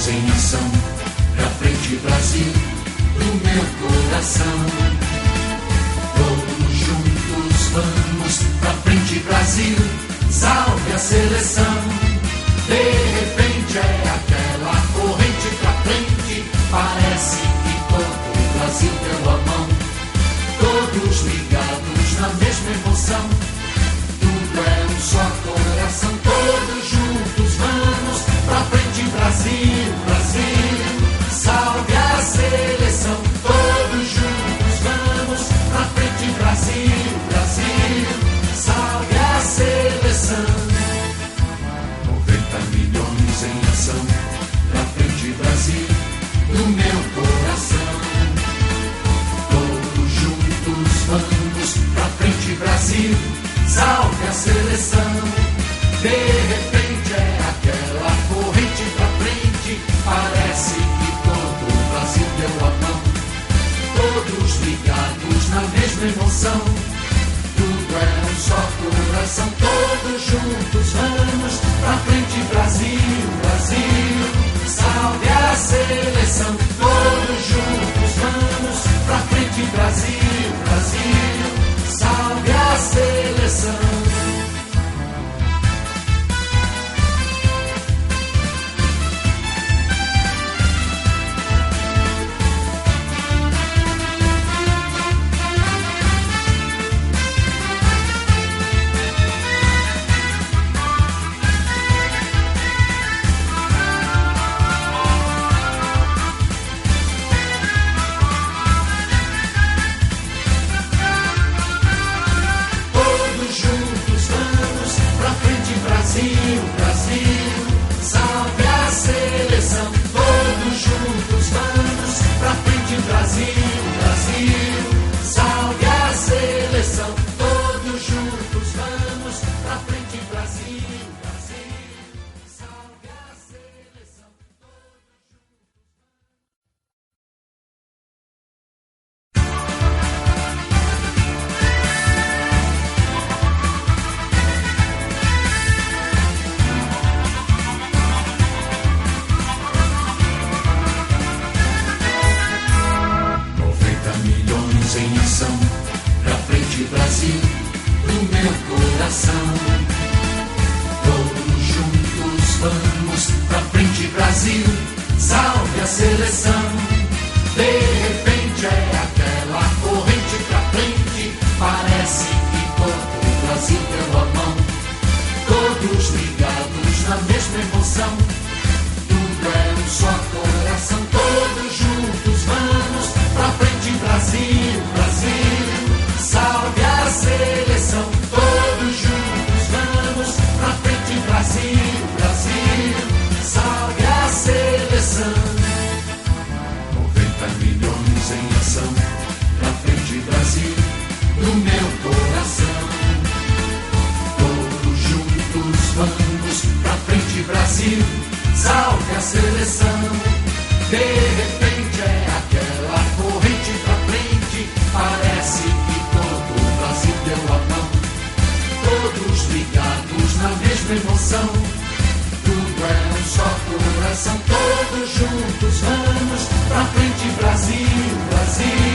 milhões em ação, pra frente Brasil, do meu coração. Todos juntos vamos, pra frente Brasil, salve a seleção. De repente é aquela corrente pra frente, parece que todo o Brasil deu a mão. Todos ligados na mesma emoção, tudo é um só coração. Todos juntos vamos, pra frente Brasil, Brasil, salve a seleção. Todos juntos vamos, pra frente Brasil, Brasil, salve a seleção. 90 milhões em ação, pra frente Brasil, do meu coração. Todos juntos vamos, pra frente Brasil, salve a seleção. De repente é aquela corrente pra frente, parece que todo o Brasil deu a mão. Todos ligados na mesma emoção, tudo é um só coração. Todos juntos vamos, pra frente Brasil, Brasil, salve a seleção. Todos juntos vamos, pra frente Brasil, Brasil, salve a seleção. Brasil, Brasil, salve a seleção. Todos juntos vamos, pra frente Brasil, Brasil, salve a seleção. Todos juntos vamos, pra frente Brasil, Brasil, salve a seleção. Em ação, pra frente Brasil, do meu coração. Todos juntos vamos, pra frente Brasil, salve a seleção. De repente é aquela corrente pra frente, parece que todo o Brasil deu a mão. Todos ligados na mesma emoção, tudo é um só coração. Todos juntos vamos, pra frente Brasil, Brasil, salve a seleção. Todos juntos vamos, pra frente Brasil, Brasil, salve a seleção. 90 milhões em ação, pra frente Brasil, do meu coração. Todos juntos vamos, pra frente Brasil, salve a seleção. De repente é aquela corrente pra frente, parece que todo o Brasil deu a mão. Todos ligados na mesma emoção, tudo é um só coração. Todos juntos vamos, pra frente Brasil, Brasil,